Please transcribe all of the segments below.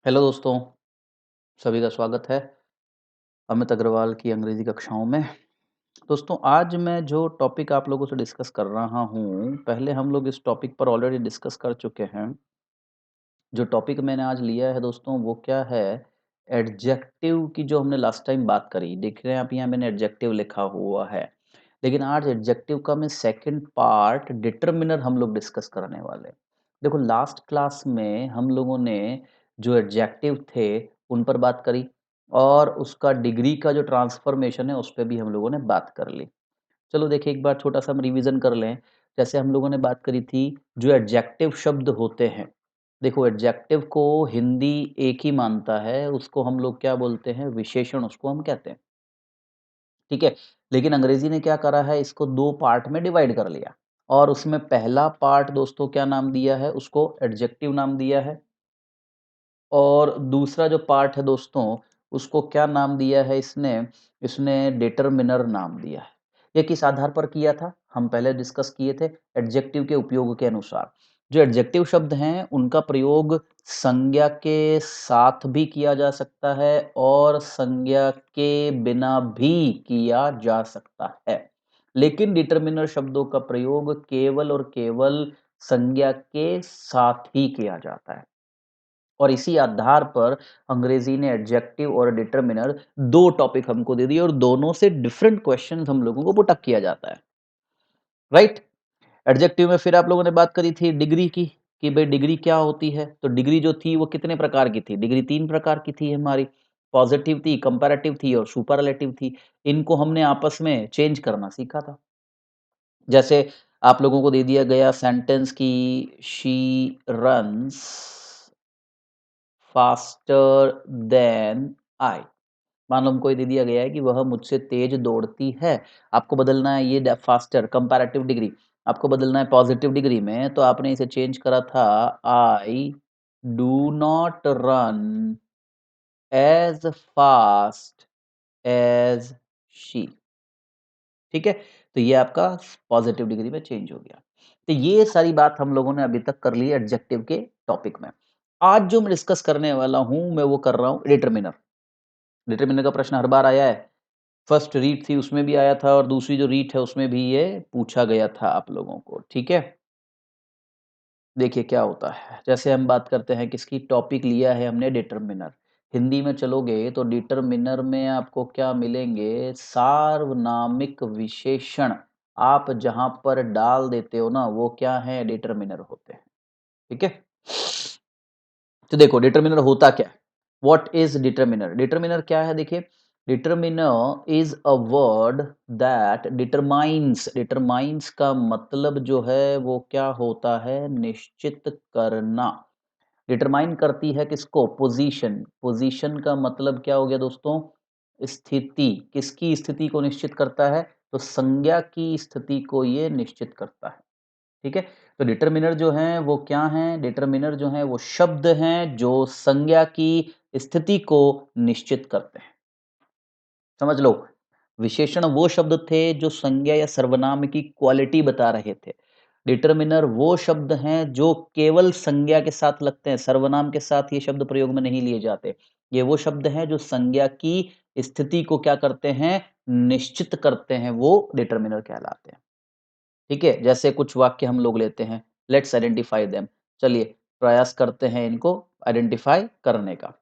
Hello दोस्तों, सभी का स्वागत है अमित अग्रवाल की अंग्रेजी कक्षाओं में। दोस्तों, आज मैं जो टॉपिक आप लोगों से डिस्कस कर रहा हूँ, पहले हम लोग इस टॉपिक पर ऑलरेडी डिस्कस कर चुके हैं। जो टॉपिक मैंने आज लिया है दोस्तों, वो क्या है? एडजेक्टिव की जो हमने लास्ट टाइम बात करी। देख रहे हैं आप, यहाँ मैंने एडजेक्टिव लिखा हुआ है। लेकिन आज एडजेक्टिव का मैं सेकंड पार्ट डिटरमिनर हम लोग डिस्कस करने वाले हैं। देखो, लास्ट क्लास में हम लोगों ने जो एडजेक्टिव थे उन पर बात करी और उसका डिग्री का जो ट्रांसफॉर्मेशन है उस पे भी हम लोगों ने बात कर ली। चलो देखिए, एक बार छोटा-सा हम रिवीजन कर लें। जैसे हम लोगों ने बात करी थी, जो एडजेक्टिव शब्द होते हैं, देखो एडजेक्टिव को हिंदी एक ही मानता है, उसको हम लोग क्या बोलते हैं? विशेषण उसको हम कहते हैं, ठीक है? लेकिन अंग्रेजी ने क्या करा है, इसको 2 पार्ट में डिवाइड कर लिया और उसमें पहला पार्ट दोस्तों क्या नाम दिया है? उसको एडजेक्टिव नाम दिया है और दूसरा जो पार्ट है दोस्तों, उसको क्या नाम दिया है इसने? इसने डिटरमिनर नाम दिया है। ये किस आधार पर किया था? हम पहले डिस्कस किए थे, एडजेक्टिव के उपयोग के अनुसार। जो एडजेक्टिव शब्द हैं, उनका प्रयोग संज्ञा के साथ भी किया जा सकता है और संज्ञा के बिना भी किया जा सकता है। लेकिन डिटरमिनर शब्दों का प्रयोग केवल और केवल संज्ञा के साथ ही किया जाता है। और इसी आधार पर अंग्रेजी ने एडजेक्टिव और डिटरमिनर 2 टॉपिक हमको दे दिए और दोनों से डिफरेंट क्वेश्चंस हम लोगों को पुट अप किया जाता है, राइट? एडजेक्टिव में फिर आप लोगों ने बात करी थी डिग्री की, कि भाई डिग्री क्या होती है? तो डिग्री जो थी वो कितने प्रकार की थी? डिग्री 3 प्रकार की थी हमारी, पॉजिटिव थी, कंपैरेटिव थी और सुपरलेटिव थी। इनको हमने आपस में चेंज करना सीखा था। जैसे आप लोगों को दे दिया गया सेंटेंस कि she runs faster than I. मान लो हमको ये दे दिया गया है कि वह मुझसे तेज दौड़ती है। आपको बदलना है ये फास्टर कंपैरेटिव डिग्री, आपको बदलना है पॉजिटिव डिग्री में, तो आपने इसे चेंज करा था I do not run as fast as she. ठीक है, तो ये आपका पॉजिटिव डिग्री में चेंज हो गया। तो ये सारी बात हम लोगों ने अभी तक कर ली एडजेक्टिव के टॉपिक में। आज जो मैं डिस्कस करने वाला हूं, मैं वो कर रहा हूं डिटरमिनर। डिटरमिनर का प्रश्न हर बार आया है। फर्स्ट रीट थी उसमें भी आया था और दूसरी जो रीट है उसमें भी ये पूछा गया था आप लोगों को, ठीक है? देखिए क्या होता है, जैसे हम बात करते हैं किसकी, टॉपिक लिया है हमने डिटरमिनर। हिंदी में चलोगे तो डिटरमिनर में आपको क्या मिलेंगे? सार्वनामिक विशेषण। आप जहाँ पर डाल देते हो ना, वो क्या है? डिटरमिनर होते हैं, ठीक है? तो देखो डिटरमिनर होता क्या है? What is determiner? डिटरमिनर क्या है? देखिए, determiner is a word that determines. Determines का मतलब जो है वो क्या होता है? निश्चित करना। डिटरमाइन करती है किसको? पोजीशन। पोजीशन का मतलब क्या हो गया दोस्तों? स्थिति। किसकी स्थिति को निश्चित करता है? तो संज्ञा की स्थिति को ये निश्चित करता है, ठीक है? तो डिटरमिनर जो हैं वो क्या हैं? डिटरमिनर जो हैं वो शब्द हैं जो संज्ञा की स्थिति को निश्चित करते हैं। समझ लो, विशेषण वो शब्द थे जो संज्ञा या सर्वनाम की क्वालिटी बता रहे थे। डिटरमिनर वो शब्द हैं जो केवल संज्ञा के साथ लगते हैं, सर्वनाम के साथ ये शब्द प्रयोग में नहीं लिए जाते। ये वो शब्द हैं जो संज्ञा की स्थिति को क्या करते हैं? निश्चित करते हैं, वो डिटरमिनर कहलाते हैं। ठीक है? जैसे कुछ वाक्य हम लोग लेते हैं, लेट्स आइडेंटिफाई देम। चलिए प्रयास करते हैं इनको आइडेंटिफाई करने का।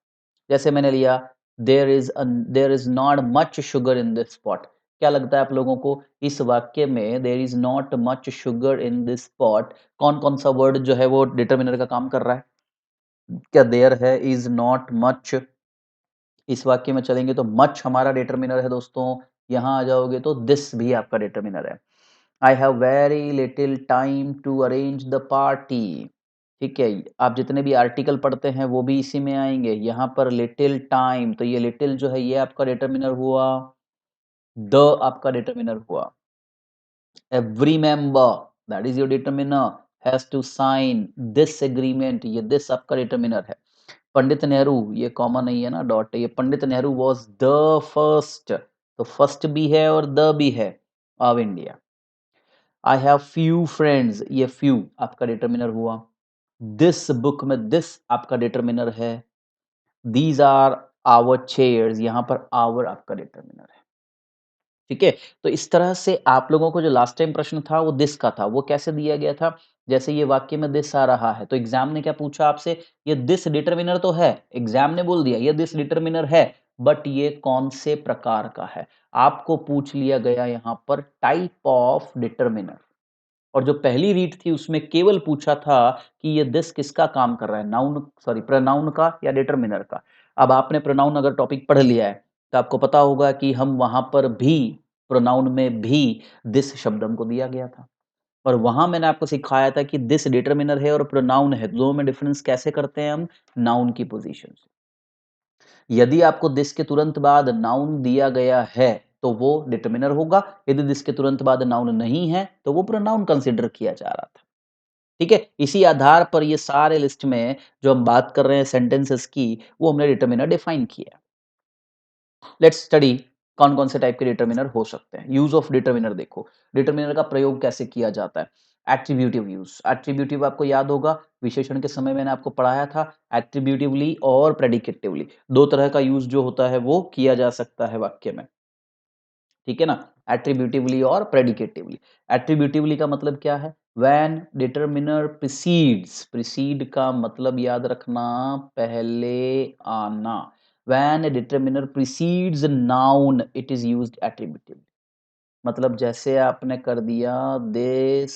जैसे मैंने लिया, there is not much sugar in this pot. क्या लगता है आप लोगों को इस वाक्य में there is not much sugar in this pot कौन-कौन सा वर्ड जो है वो डिटरमिनर का काम कर रहा है? क्या देयर है, इज़, नॉट, मच। इस वाक्य में चलेंगे तो मच हमारा डिटरमिनर है दोस्तों। यहाँ आ जाओगे तो दिस भी आपका डिटरमिनर है। I have very little time to arrange the party. ठीक है, आप जितने भी आर्टिकल पढ़ते हैं वो भी इसी में आएंगे। यहाँ पर लिटिल टाइम, तो ये लिटिल जो है ये आपका डिटरमिनर हुआ। द आपका डिटरमिनर हुआ। Every member, that is your determiner, has to sign this agreement, ये दिस आपका डिटरमिनर है। पंडित नेहरू, ये कॉमा नहीं है ना, डॉट है, ये Pandit Nehru was the first, तो फर्स्ट भी है और द भी है of India. I have few friends, ये फ्यू आपका डिटरमिनर हुआ। दिस बुक में दिस आपका डिटरमिनर है। दीज आर आवर चेयर्स, यहां पर आवर आपका डिटर्मिनर है। ठीक है? तो इस तरह से आप लोगों को जो लास्ट टाइम प्रश्न था वो दिस का था, वो कैसे दिया गया था? जैसे ये वाक्य में दिस आ रहा है, तो एग्ज़ाम ने क्या पूछा आपसे? ये दिस डिटरमिनर तो है, एग्ज़ाम ने बोल दिया ये दिस डिटरमिनर है, बट ये कौन से प्रकार का है? आपको पूछ लिया गया यहाँ पर टाइप ऑफ डिटरमिनर। और जो पहली रीड थी उसमें केवल पूछा था कि ये दिस किसका काम कर रहा है, प्रोनाउन का या डिटरमिनर का। अब आपने प्रोनाउन अगर टॉपिक पढ़ लिया है तो आपको पता होगा कि हम वहां पर भी प्रोनाउन में भी दिस शब्द हमको दिया गया था, और वहां मैंने आपको सिखाया था कि दिस डिटरमिनर है और प्रोनाउन है, दोनों में डिफरेंस कैसे करते हैं हम, नाउन की पोजीशन से। यदि आपको दिस के तुरंत बाद नाउन दिया गया है तो वो डिटरमिनर होगा, यदि दिस के तुरंत बाद नाउन नहीं है तो वो प्रोनाउन कंसिडर किया जा रहा था। ठीक है? इसी आधार पर ये सारे लिस्ट में जो हम बात कर रहे हैं सेंटेंसेस की, वो हमने डिटरमिनर डिफाइन किया। लेट्स स्टडी कौन-कौन से टाइप के डिटरमिनर हो सकते हैं। यूज़ ऑफ डिटरमिनर देखो, डिटरमिनर का प्रयोग कैसे किया जाता है? एट्रिब्यूटिव यूज़, एट्रिब्यूटिव आपको याद होगा, विशेषण के समय मैंने आपको पढ़ाया था, एट्रिब्यूटिवली और प्रेडिकेटिवली 2 तरह का यूज़ जो होता है वो किया जा सकता है वाक्य में। ठीक है ना? एट्रिब्यूटिवली और प्रेडिकेटिवली। एट्रिब्यूटिवली का मतलब क्या है? व्हेन डिटरमिनर प्रीसीड्स, प्रीसीड का मतलब याद रखना पहले आना। When determiner precedes noun it is used attributively. मतलब जैसे आपने कर दिया दिस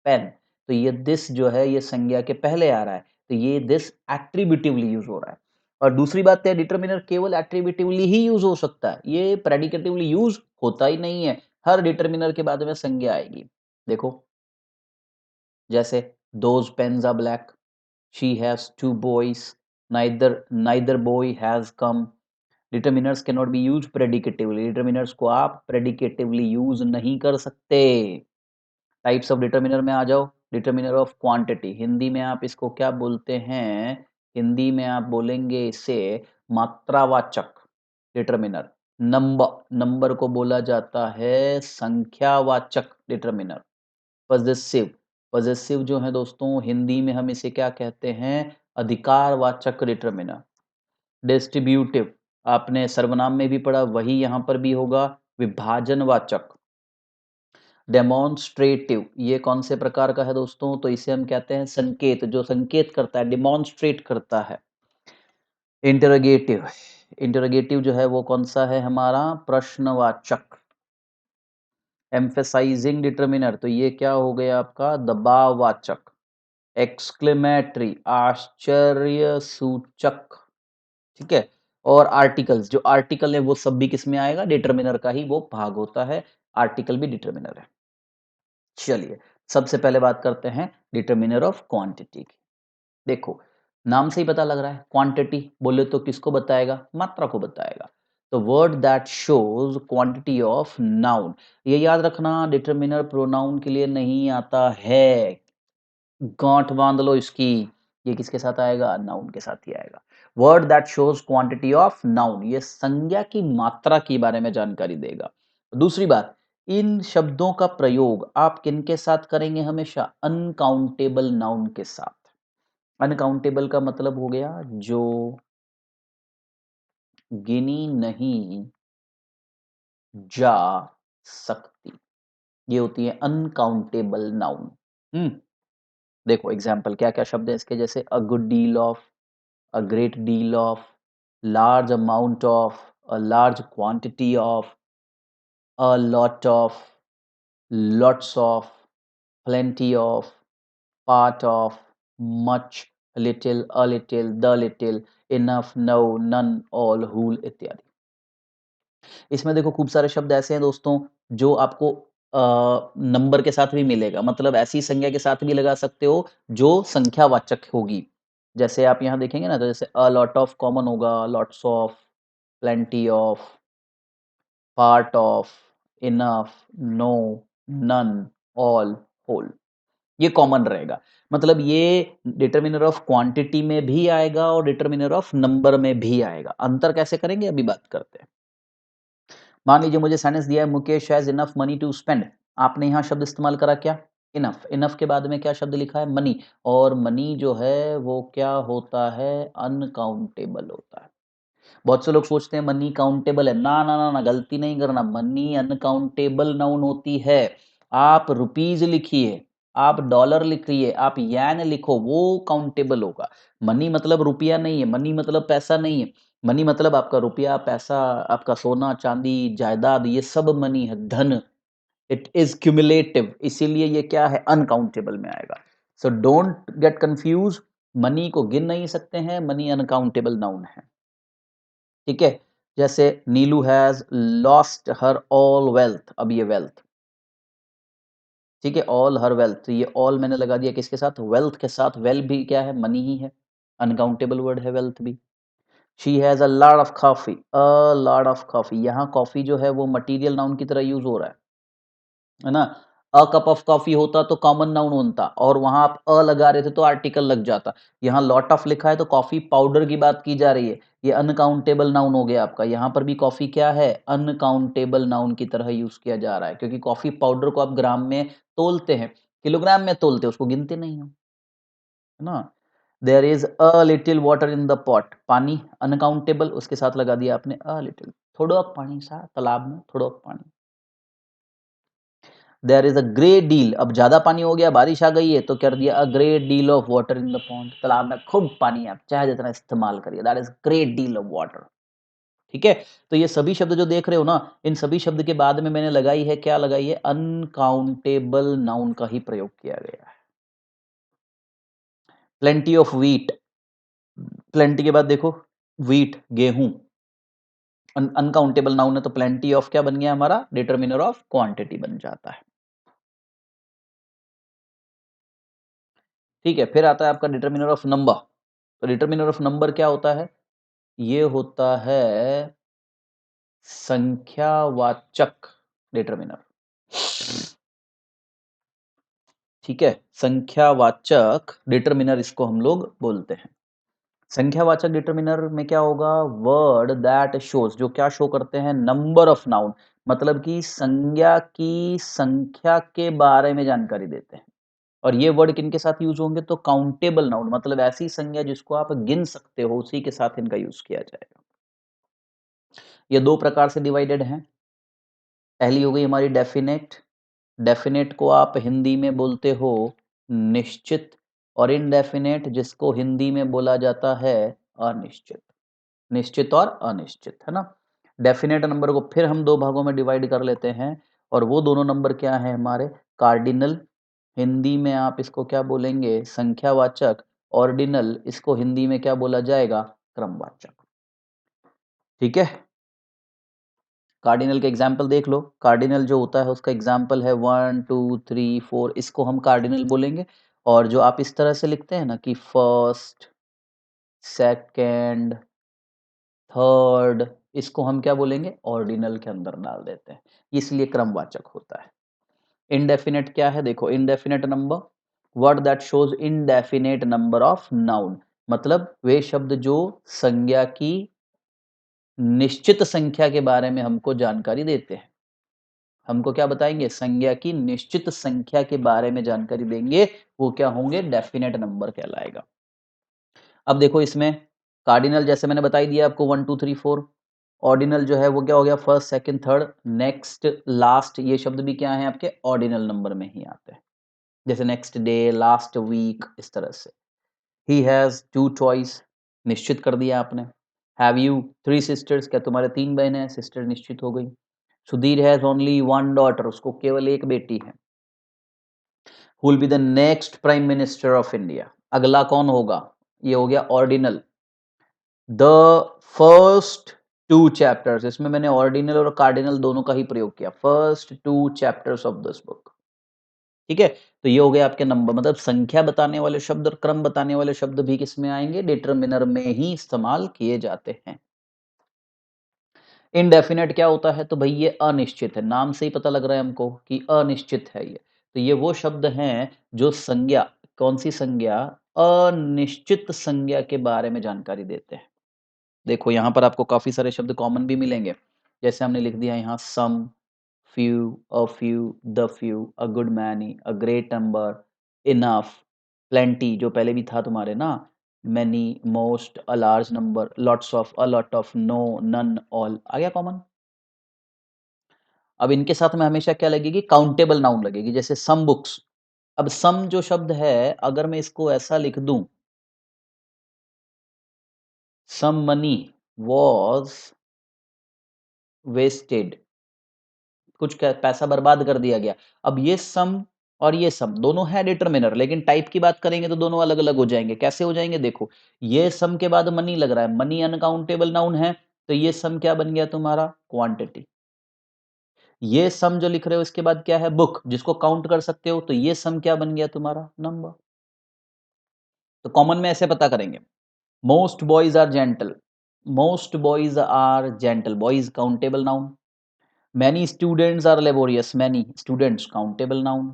पेन, तो ये दिस जो है ये संज्ञा के पहले आ रहा है, तो ये दिस एट्रिब्यूटिवली यूज हो रहा है। और दूसरी बात है डिटरमिनर केवल एट्रिब्यूटिवली ही यूज हो सकता है, ये प्रेडिकेटिवली यूज होता ही नहीं है। हर डिटरमिनर के बाद में संज्ञा आएगी। देखो जैसे those pens are black, she has two boys, neither boy has come. Determiners can not be use predicatively, determiners को आप प्रेडिकेटिवली यूज नहीं कर सकते। टाइप्स ऑफ डिटरमिनर में आ जाओ, डिटरमिनर ऑफ क्वांटिटी, हिंदी में आप इसको क्या बोलते हैं? हिंदी में आप बोलेंगे इसे मात्रावाचक डिटरमिनर। नंबर को बोला जाता है संख्यावाचक डिटरमिनर। पजेसिव, पजेसिव जो है दोस्तों हिंदी में हम इसे क्या कहते हैं? अधिकारवाचक डिटरमिनर। डिस्ट्रीब्यूटिव, आपने सर्वनाम में भी पढ़ा, वही यहाँ पर भी होगा, विभाजनवाचक। डेमोन्स्ट्रेटिव, ये कौन से प्रकार का है दोस्तों? तो इसे हम कहते हैं संकेत, जो संकेत करता है, डिमॉन्स्ट्रेट करता है। इंटरोगेटिव, इंटरोगेटिव जो है वो कौन सा है हमारा? प्रश्नवाचक। एम्फेसाइजिंग डिटरमिनर, तो ये क्या हो गया आपका? दबाववाचक। एक्सक्लेमेटरी, आश्चर्य सूचक। ठीक है? और आर्टिकल्स, जो आर्टिकल है वो सब भी किसमें आएगा? डिटरमिनर का ही वो भाग होता है, आर्टिकल भी डिटरमिनर है। चलिए, सबसे पहले बात करते हैं डिटरमिनर ऑफ क्वांटिटी की। देखो, नाम से ही पता लग रहा है, क्वांटिटी बोले तो किसको बताएगा? मात्रा को बताएगा। तो word that shows quantity of noun, ये याद रखना डिटरमिनर प्रोनाउन के लिए नहीं आता है। गांठ बांध लो इसकी, ये किसके साथ आएगा? नाउन के साथ ही आएगा। Word that shows quantity of noun, ये संज्ञा की मात्रा के बारे में जानकारी देगा। दूसरी बात, इन शब्दों का प्रयोग आप किनके साथ करेंगे? हमेशा अनकाउंटेबल नाउन के साथ। अनकाउंटेबल का मतलब हो गया जो गिनी नहीं जा सकती, ये होती है अनकाउंटेबल नाउन। देखो एग्जाम्पल क्या क्या शब्द है इसके, जैसे a good deal of, a great deal of, large amount of, a large quantity of, a lot of, lots of, plenty of, part of, much, little, the little, enough, no, none, all, whole इत्यादि। इसमें देखो खूब सारे शब्द ऐसे हैं दोस्तों जो आपको नंबर के साथ भी मिलेगा, मतलब ऐसी संज्ञा के साथ भी लगा सकते हो जो संख्यावाचक होगी। जैसे आप यहाँ देखेंगे ना, तो जैसे अ लॉट ऑफ कॉमन होगा, lots of, plenty of, part of, enough, no, none, all, whole, ये कॉमन रहेगा। मतलब ये डिटरमिनर ऑफ क्वांटिटी में भी आएगा और डिटरमिनर ऑफ नंबर में भी आएगा। अंतर कैसे करेंगे अभी बात करते हैं। मान लीजिए मुझे सेंटेंस दिया है Mukesh has enough money to spend, आपने यहाँ शब्द इस्तेमाल करा क्या? इनफ, इनफ के बाद में क्या शब्द लिखा है? मनी, और मनी जो है वो क्या होता है? अनकाउंटेबल होता है। बहुत से लोग सोचते हैं मनी काउंटेबल है, ना ना ना ना, गलती नहीं करना, मनी अनकाउंटेबल नाउन होती है। आप रुपीज लिखिए, आप डॉलर लिखिए, आप येन लिखो, वो काउंटेबल होगा। मनी मतलब रुपया नहीं है, मनी मतलब पैसा नहीं है, मनी मतलब आपका रुपया, पैसा, आपका सोना चांदी जायदाद, ये सब मनी है, धन। इट इज क्यूमुलेटिव, इसीलिए ये क्या है? अनकाउंटेबल में आएगा। So don't get confuse, money को गिन नहीं सकते हैं, मनी अनकाउंटेबल नाउन है। ठीक है, जैसे Neelu has lost her all wealth, अब ये वेल्थ, ठीक है, ऑल हर वेल्थ, ये ऑल मैंने लगा दिया किसके साथ? वेल्थ के साथ। वेल भी क्या है? मनी ही है, अनकाउंटेबल वर्ड है वेल्थ भी। She has a lot of coffee, a lot of coffee, यहाँ कॉफी जो है वो मटीरियल नाउन की तरह यूज हो रहा है ना? अ कप ऑफ कॉफी होता तो कॉमन नाउन होता, और वहां आप अ लगा रहे थे तो आर्टिकल लग जाता। यहाँ लॉट ऑफ लिखा है तो कॉफी पाउडर की बात की जा रही है, ये अनकाउंटेबल नाउन हो गया आपका। यहाँ पर भी कॉफी क्या है? अनकाउंटेबल नाउन की तरह यूज किया जा रहा है, क्योंकि कॉफी पाउडर को आप ग्राम में तोलते हैं, किलोग्राम में तोलते हैं, उसको गिनते नहीं हो, है ना? There is a little water in the pot, पानी अनकाउंटेबल, उसके साथ लगा दिया आपने अ लिटिल, थोड़ा पानी सा तालाब में, थोड़ा पानी। There is a great deal, अब ज्यादा पानी हो गया, बारिश आ गई है, तो कर दिया अ great deal of water in the pond, तालाब में खूब पानी है, आप चाहे जितना इस्तेमाल करिए, that is great deal of water. ठीक है, तो ये सभी शब्द जो देख रहे हो ना, इन सभी शब्द के बाद में मैंने लगाई है, क्या लगाई है? अनकाउंटेबल नाउन का ही प्रयोग किया गया है। प्लेंटी ऑफ व्हीट, प्लेंटी के बाद देखो व्हीट, गेहूं, अनकाउंटेबल नाउन है, तो प्लेंटी ऑफ क्या बन गया हमारा? डिटर्मिनर ऑफ क्वांटिटी बन जाता है। ठीक है, फिर आता है आपका डिटर्मिनर ऑफ नंबर। तो डिटर्मिनर ऑफ नंबर क्या होता है? ये होता है संख्यावाचक डिटर्मिनर। ठीक है, संख्यावाचक डिटर्मिनर इसको हम लोग बोलते हैं। संख्यावाचक डिटर्मिनर में क्या होगा? वर्ड दैट शोज, जो क्या शो करते हैं? नंबर ऑफ नाउन, मतलब कि संज्ञा की संख्या के बारे में जानकारी देते हैं। और ये वर्ड किनके साथ यूज होंगे? तो काउंटेबल नाउन, मतलब ऐसी संज्ञा जिसको आप गिन सकते हो, उसी के साथ इनका यूज किया जाएगा। ये दो प्रकार से डिवाइडेड हैं। पहली हो गई हमारी डेफिनेट, डेफिनेट को आप हिंदी में बोलते हो निश्चित, और इनडेफिनेट जिसको हिंदी में बोला जाता है अनिश्चित। निश्चित और अनिश्चित, है ना? डेफिनेट नंबर को फिर हम दो भागों में डिवाइड कर लेते हैं, और वो दोनों नंबर क्या है हमारे? कार्डिनल, हिंदी में आप इसको क्या बोलेंगे? संख्यावाचक। ऑर्डिनल, इसको हिंदी में क्या बोला जाएगा? क्रमवाचक। ठीक है, कार्डिनल के एग्जाम्पल देख लो। कार्डिनल जो होता है उसका एग्जाम्पल है 1 2 3 4, इसको हम कार्डिनल बोलेंगे। और जो आप इस तरह से लिखते हैं ना कि फर्स्ट, सेकंड, थर्ड, इसको हम क्या बोलेंगे? ऑर्डिनल के अंदर डाल देते हैं, इसलिए क्रमवाचक होता है। इनडेफिनेट क्या है? देखो, indefinite number, word that shows indefinite number of noun, मतलब वे शब्द जो संज्ञा की निश्चित संख्या के बारे में हमको जानकारी देते हैं। हमको क्या बताएंगे? संज्ञा की निश्चित संख्या के बारे में जानकारी देंगे, वो क्या होंगे? डेफिनेट नंबर कहलाएगा। अब देखो इसमें कार्डिनल जैसे मैंने बताई दिया आपको 1 2 3 4। ऑर्डिनल जो है वो क्या हो गया? First, second, third, next, last, ये शब्द भी क्या है आपके? ऑर्डिनल नंबर में ही आते हैं। जैसे नेक्स्ट डे, लास्ट वीक, इस तरह से। ही हैज टू टॉयज, निश्चित कर दिया आपने। हैव यू थ्री सिस्टर्स, क्या तुम्हारे तीन बहन हैं? सिस्टर निश्चित हो गई। Sudhir has only one daughter, उसको केवल एक बेटी है। Who will be the next prime minister of India, अगला कौन होगा? ये हो गया ordinal. The first two chapters, इसमें मैंने ऑर्डिनल और कार्डिनल दोनों का ही प्रयोग किया। First two chapters of this book. ठीक है, तो ये हो गया आपके नंबर, मतलब संख्या बताने वाले शब्द और क्रम बताने वाले शब्द भी किसमें आएंगे? डिटरमिनर में ही इस्तेमाल किए जाते हैं। इनडेफिनेट क्या होता है? तो भाई ये अनिश्चित है, नाम से ही पता लग रहा है हमको कि अनिश्चित है ये। तो ये वो शब्द हैं जो संज्ञा, कौन सी संज्ञा? अनिश्चित संज्ञा के बारे में जानकारी देते हैं। देखो यहाँ पर आपको काफी सारे शब्द कॉमन भी मिलेंगे, जैसे हमने लिख दिया यहाँ सम, few, a few, the few, a good many, a great number, enough, plenty जो पहले भी था तुम्हारे ना, many, most, a large number, lots of, a lot of, no, none, all आ गया कॉमन। अब इनके साथ में हमेशा क्या लगेगी, काउंटेबल नाउन लगेगी, जैसे सम बुक्स। अब सम जो शब्द है अगर मैं इसको ऐसा लिख दूं, सम मनी वॉज वेस्टेड, कुछ पैसा बर्बाद कर दिया गया। अब ये सम और ये सम दोनों है डिटरमिनर, लेकिन टाइप की बात करेंगे तो दोनों अलग अलग हो जाएंगे। कैसे हो जाएंगे देखो, ये सम के बाद मनी लग रहा है, मनी अनकाउंटेबल नाउन है, तो ये सम क्या बन गया तुम्हारा, क्वांटिटी। ये सम जो लिख रहे हो इसके बाद क्या है, बुक, जिसको काउंट कर सकते हो, तो ये सम क्या बन गया तुम्हारा, नंबर। तो कॉमन में ऐसे पता करेंगे, most boys are gentle, most boys are gentle, boys countable noun. Many students are laborious, many students countable noun.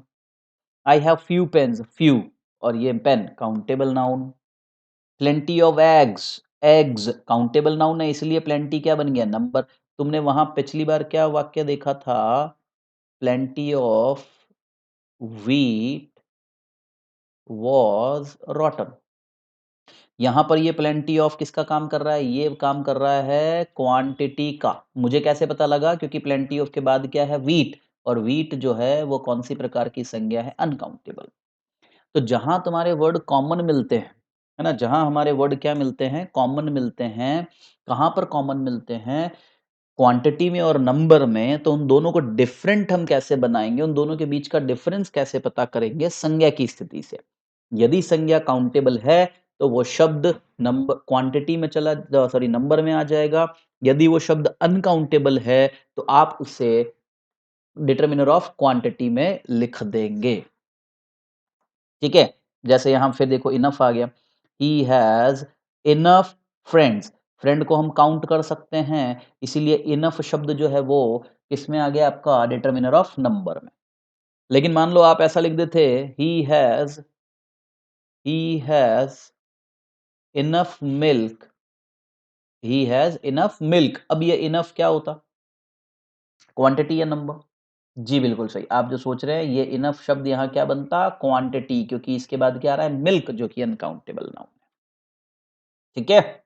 I have few pens, few और ये pen countable noun. Plenty of eggs, eggs countable noun है, इसलिए plenty क्या बन गया, number. तुमने वहां पिछली बार क्या वाक्य देखा था, plenty of wheat was rotten। यहां पर ये प्लेंटी ऑफ किसका काम कर रहा है, ये काम कर रहा है क्वांटिटी का। मुझे कैसे पता लगा, क्योंकि प्लेंटी ऑफ के बाद क्या है, व्हीट, और व्हीट जो है वो कौन सी प्रकार की संज्ञा है, अनकाउंटेबल। तो जहां तुम्हारे वर्ड कॉमन मिलते हैं, है ना, जहां हमारे वर्ड क्या मिलते हैं, कॉमन मिलते हैं। कहां पर कॉमन मिलते हैं, क्वांटिटी में और नंबर में। तो उन दोनों को डिफरेंट हम कैसे बनाएंगे, उन दोनों के बीच का डिफरेंस कैसे पता करेंगे, संज्ञा की स्थिति से। यदि संज्ञा काउंटेबल है तो वो शब्द नंबर क्वांटिटी में चला, सॉरी, नंबर में आ जाएगा। यदि वो शब्द अनकाउंटेबल है तो आप उसे डिटरमिनर ऑफ क्वांटिटी में लिख देंगे। ठीक है, जैसे यहां फिर देखो इनफ आ गया, he has enough friends, friend को हम काउंट कर सकते हैं, इसीलिए इनफ शब्द जो है वो किसमें आ गया, आपका डिटरमिनर ऑफ नंबर में। लेकिन मान लो आप ऐसा लिख देते, he has enough milk, he has enough milk. अब ये इनफ क्या होता, क्वांटिटी या नंबर। जी बिल्कुल सही, आप जो सोच रहे हैं ये इनफ शब्द यहाँ क्या बनता, क्वांटिटी, क्योंकि इसके बाद क्या आ रहा है, मिल्क, जो कि अनकाउंटेबल नाउन है। ठीक है,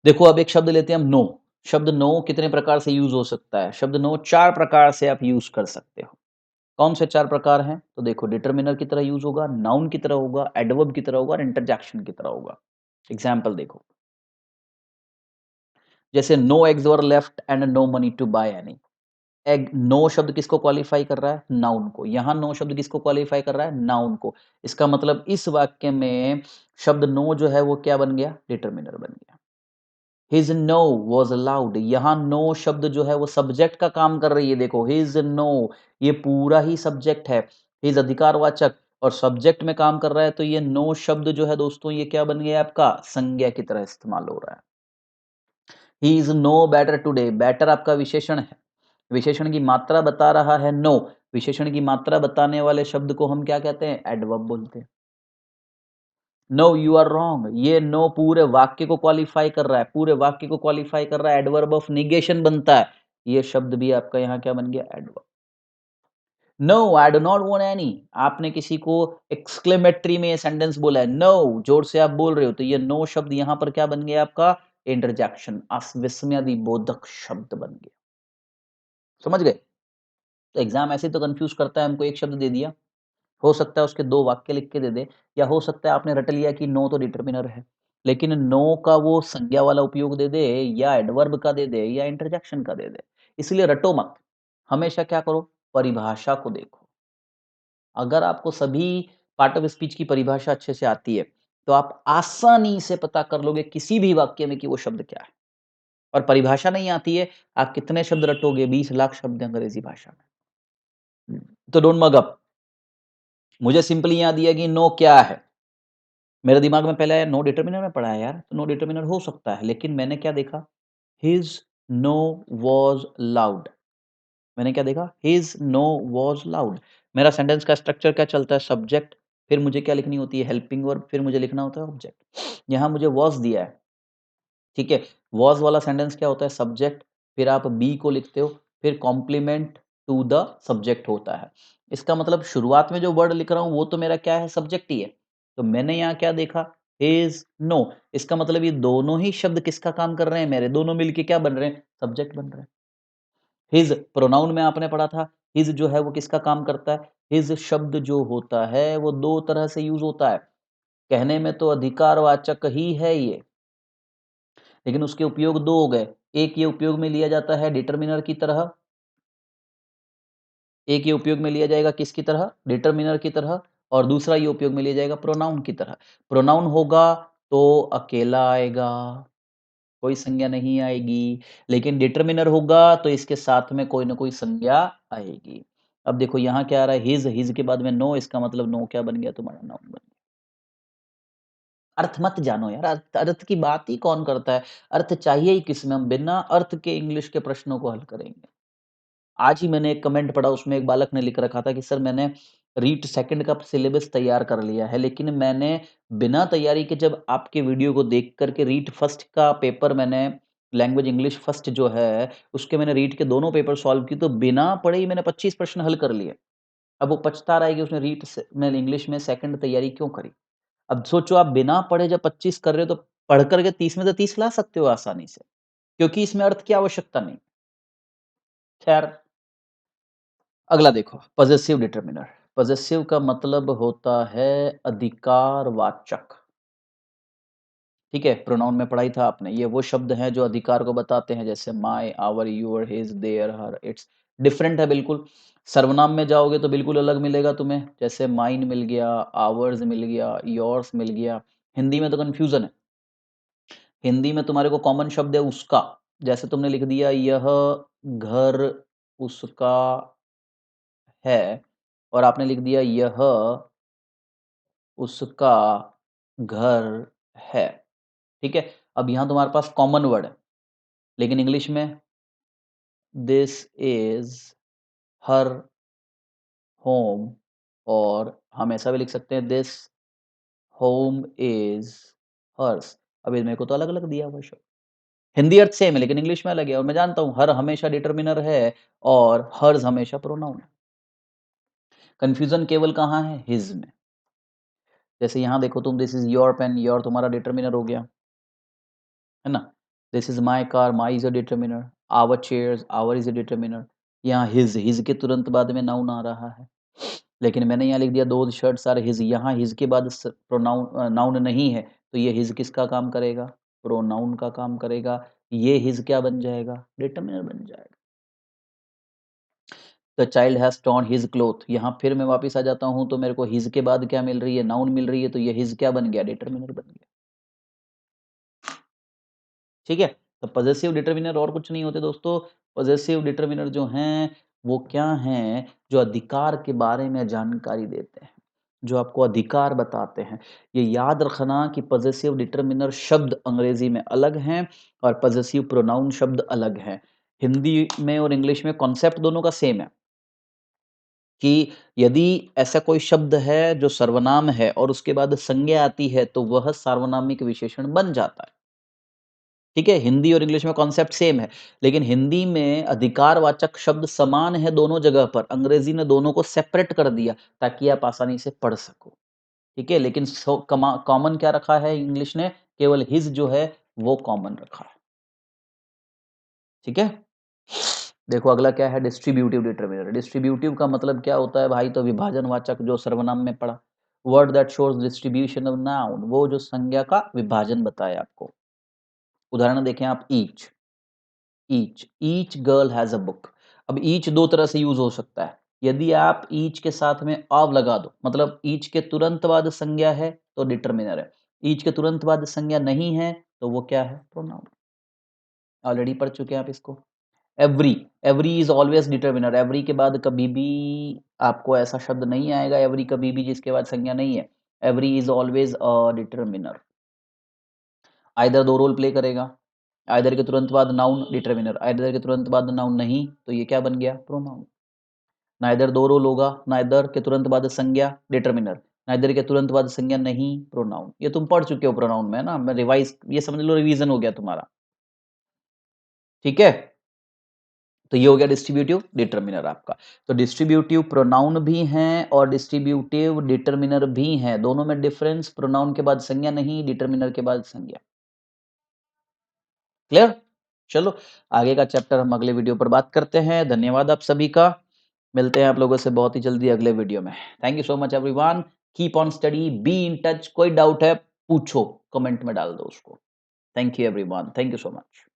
देखो अब एक शब्द लेते हैं हम, नो। शब्द नो कितने प्रकार से यूज हो सकता है, शब्द नो 4 प्रकार से आप यूज कर सकते हो। कौन से 4 प्रकार हैं, तो देखो, डिटरमिनर की तरह यूज होगा, नाउन की तरह होगा, एडवर्ब की तरह होगा और इंटरजेक्शन की तरह होगा। एग्जाम्पल देखो, जैसे no eggs were left and no money to buy any. Egg, no शब्द किसको क्वालिफाई कर रहा है, नाउन को। यहां नो शब्द किसको क्वालिफाई कर रहा है, नाउन को। इसका मतलब इस वाक्य में शब्द नो जो है वो क्या बन गया, डिटरमिनर बन गया। हिज नो वॉज अलाउड, यहाँ नो शब्द जो है वो सब्जेक्ट का काम कर रही है। देखो, हिज नो, ये पूरा ही सब्जेक्ट है, हिज अधिकारवाचक, और सब्जेक्ट में काम कर रहा है, तो ये नो शब्द जो है दोस्तों ये क्या बन गया, आपका संज्ञा की तरह इस्तेमाल हो रहा है। He is no better today, better आपका विशेषण है, विशेषण की मात्रा बता रहा है नो, विशेषण की मात्रा बताने वाले शब्द को हम क्या कहते हैं, एडवर्ब बोलते हैं। नो यू आर रॉन्ग, ये नो पूरे वाक्य को क्वालिफाई कर रहा है, पूरे वाक्य को क्वालिफाई कर रहा है, एडवर्ब ऑफ निगेशन बनता है। ये शब्द भी आपका यहाँ क्या बन गया, adverb. No I do not want any, आपने किसी को एक्सक्लेमेटरी में ये सेंटेंस बोला है, नो जोर से आप बोल रहे हो, तो ये नो शब्द यहाँ पर क्या बन गया, आपका इंटरजेक्शन, अविस्मयादि बोधक शब्द बन गया। समझ गए, तो एग्जाम ऐसे तो कंफ्यूज करता है, हमको एक शब्द दे दिया, हो सकता है उसके 2 वाक्य लिख के दे दे, या हो सकता है आपने रट लिया कि नो तो डिटरमिनर है, लेकिन नो का वो संज्ञा वाला उपयोग दे दे, या एडवर्ब का दे दे, या इंटरजेक्शन का दे दे। इसलिए रटो मत, हमेशा क्या करो, परिभाषा को देखो। अगर आपको सभी पार्ट ऑफ स्पीच की परिभाषा अच्छे से आती है, तो आप आसानी से पता कर लोगे किसी भी वाक्य में कि वो शब्द क्या है। और परिभाषा नहीं आती है, आप कितने शब्द रटोगे, 20 लाख शब्द अंग्रेजी भाषा में। तो डोंट मग अप, मुझे सिंपली यहाँ दिया कि नो क्या है, मेरे दिमाग में पहले आया नो डिटरमिनर में पढ़ा है यार, तो नो डिटरमिनर हो सकता है, लेकिन मैंने क्या देखा, हिज नो वॉज लाउड। मैंने क्या देखा, हिज नो वॉज लाउड। मेरा सेंटेंस का स्ट्रक्चर क्या चलता है, सब्जेक्ट, फिर मुझे क्या लिखनी होती है, हेल्पिंग वर्ब, फिर मुझे लिखना होता है ऑब्जेक्ट। यहाँ मुझे वॉज दिया है, ठीक है, वॉज वाला सेंटेंस क्या होता है, सब्जेक्ट, फिर आप बी को लिखते हो, फिर कॉम्प्लीमेंट टू द सब्जेक्ट होता है। इसका मतलब शुरुआत में जो वर्ड लिख रहा हूँ वो तो मेरा क्या है, सब्जेक्ट ही है। तो मैंने यहाँ क्या देखा, हिज, नो, इसका मतलब ये दोनों ही शब्द किसका काम कर रहे हैं, मेरे, दोनों मिलके क्या बन रहे हैं, सब्जेक्ट बन रहे हैं। हिज प्रोनाउन में आपने पढ़ा था, हिज जो है वो किसका काम करता है, हिज शब्द जो होता है वो दो तरह से यूज होता है। कहने में तो अधिकारवाचक ही है ये, लेकिन उसके उपयोग दो हो गए। एक ये उपयोग में लिया जाता है डिटरमिनर की तरह, एक ये उपयोग में लिया जाएगा किसकी तरह, डिटरमिनर की तरह, और दूसरा ये उपयोग में लिया जाएगा प्रोनाउन की तरह। प्रोनाउन होगा तो अकेला आएगा, कोई संज्ञा नहीं आएगी, लेकिन डिटरमिनर होगा तो इसके साथ में कोई ना कोई संज्ञा आएगी। अब देखो यहाँ क्या आ रहा है, हिज के बाद में नो, इसका मतलब नो क्या बन गया, तुम्हारा नाउन बन गया। अर्थ मत जानो यार, अर्थ की बात ही कौन करता है, अर्थ चाहिए ही किसमें, हम बिना अर्थ के इंग्लिश के प्रश्नों को हल करेंगे। आज ही मैंने एक कमेंट पढ़ा, उसमें एक बालक ने लिख रखा था कि सर मैंने रीट सेकंड का सिलेबस तैयार कर लिया है, लेकिन मैंने बिना तैयारी के जब आपके वीडियो को देख कर के रीट फर्स्ट का पेपर मैंने, लैंग्वेज इंग्लिश फर्स्ट जो है, उसके मैंने रीट के दोनों पेपर सॉल्व किए, तो बिना पढ़े ही मैंने 25 प्रश्न हल कर लिए। अब वो पछता रहा है कि उसने रीट से में इंग्लिश में सेकंड तैयारी क्यों करी। अब सोचो आप बिना पढ़े जब 25 कर रहे हो, तो पढ़ कर के 30 में तो 30 ला सकते हो आसानी से, क्योंकि इसमें अर्थ की आवश्यकता नहीं। खैर, अगला देखो, पॉजेसिव डिटरमिनर। पॉजेसिव का मतलब होता है अधिकारवाचक। ठीक है, प्रोनाउन में पढ़ा ही था आपने, ये वो शब्द हैं जो अधिकार को बताते हैं, जैसे my, our, your, his, their, her, its. Different है बिल्कुल। सर्वनाम में जाओगे तो बिल्कुल अलग मिलेगा तुम्हें, जैसे माइन मिल गया, आवर्स मिल गया, योर्स मिल गया। हिंदी में तो कंफ्यूजन है। हिंदी में तुम्हारे को कॉमन शब्द है उसका, जैसे तुमने लिख दिया यह घर उसका है, और आपने लिख दिया यह उसका घर है। ठीक है? अब यहाँ तुम्हारे पास कॉमन वर्ड है, लेकिन इंग्लिश में दिस इज़ हर होम, और हम ऐसा भी लिख सकते हैं दिस होम इज़ हर्स। अब ये मेरे को तो अलग-अलग दिया हुआ है शब्द। हिंदी अर्थ सेम है, लेकिन इंग्लिश में अलग है, और मैं जानता हूँ हर हमेशा डिटरमिनर है और हर्स हमेशा प्रोनाउन है। कन्फ्यूज़न केवल कहाँ है? हिज़ में। जैसे यहाँ देखो तुम, this is your pen, your तुम्हारा डिटरमिनर हो गया, है ना? This is my car, my is a determiner, our chairs, our is a determiner. यहाँ हिज़ के तुरंत बाद में नाउन आ रहा है। लेकिन मैंने यहाँ लिख दिया दोज़ शर्ट्स आर हिज़, यहाँ हिज़ के बाद प्रोनाउन नाउन नहीं है, तो ये हिज़ किसका काम करेगा? प्रोनाउन का काम करेगा। ये हिज़ क्या बन जाएगा? डिटरमिनर बन जाएगा। The child has torn his cloth, यहाँ फिर मैं वापस आ जाता हूँ, तो मेरे को हिज़ के बाद क्या मिल रही है? नाउन मिल रही है, तो ये हिज़ क्या बन गया? डिटरमिनर बन गया। ठीक है? तो पॉजेसिव डिटरमिनर और कुछ नहीं होते दोस्तों। पॉजेसिव डिटरमिनर जो हैं, वो क्या हैं? जो अधिकार के बारे में जानकारी देते हैं, जो आपको अधिकार बताते हैं। ये याद रखना कि पॉजेसिव डिटरमिनर शब्द अंग्रेज़ी में अलग हैं और पॉजेसिव प्रोनाउन शब्द अलग हैं। हिंदी में और इंग्लिश में कॉन्सेप्ट दोनों का सेम है, कि यदि ऐसा कोई शब्द है जो सर्वनाम है और उसके बाद संज्ञा आती है, तो वह सार्वनामिक विशेषण बन जाता है। ठीक है? हिंदी और इंग्लिश में कॉन्सेप्ट सेम है, लेकिन हिंदी में अधिकारवाचक शब्द समान है दोनों जगह पर, अंग्रेज़ी ने दोनों को सेपरेट कर दिया ताकि आप आसानी से पढ़ सको। ठीक है? लेकिन कॉमन क्या रखा है इंग्लिश ने? केवल हिज़ जो है वो कॉमन रखा है। ठीक है? देखो अगला क्या है, डिस्ट्रीब्यूटिव डिटरमिनर। डिस्ट्रीब्यूटिव का मतलब क्या होता है भाई? तो विभाजनवाचक, जो सर्वनाम में पढ़ा। Word that shows distribution of noun, वो जो संज्ञा का विभाजन बताए आपको। उदाहरण देखें आप, each, each girl has a book. अब ईच 2 तरह से यूज़ हो सकता है। यदि आप ईच के साथ में ऑफ लगा दो, मतलब ईच के तुरंत बाद संज्ञा है तो डिटरमिनर है। ईच के तुरंत बाद संज्ञा नहीं है तो वो क्या है? प्रोनाउन। ऑलरेडी पढ़ चुके हैं आप इसको। Every, every is always determiner. Every के बाद कभी भी आपको ऐसा शब्द नहीं आएगा, एवरी कभी भी जिसके बाद संज्ञा नहीं है। Every is always a determiner. Either 2 role play करेगा। आइदर के तुरंत बाद नाउन, डिटरमिनर। आइदर के तुरंत बाद नाउन नहीं, तो ये क्या बन गया? प्रोनाउन। नाइदर 2 रोल होगा, नाइदर के तुरंत बाद संज्ञा, डिटरमिनर। नाइदर के तुरंत बाद संज्ञा नहीं, प्रोनाउन। ये तुम पढ़ चुके हो प्रोनाउन में, है ना? मैं रिवाइज़, ये समझ लो रिवीज़न हो गया तुम्हारा। ठीक है? तो ये हो गया डिस्ट्रीब्यूटिव डिटरमिनर आपका। तो डिस्ट्रीब्यूटिव प्रोनाउन भी हैं और डिस्ट्रीब्यूटिव डिटरमिनर भी हैं, दोनों में डिफरेंस, प्रोनाउन के बाद संज्ञा नहीं, डिटरमिनर के बाद संज्ञा। क्लियर? चलो आगे का चैप्टर हम अगले वीडियो पर बात करते हैं। धन्यवाद आप सभी का। मिलते हैं आप लोगों से बहुत ही जल्दी अगले वीडियो में। Thank you so much everyone. Keep on study, be in touch. कोई डाउट है पूछो, कमेंट में डाल दो उसको। Thank you everyone. Thank you so much.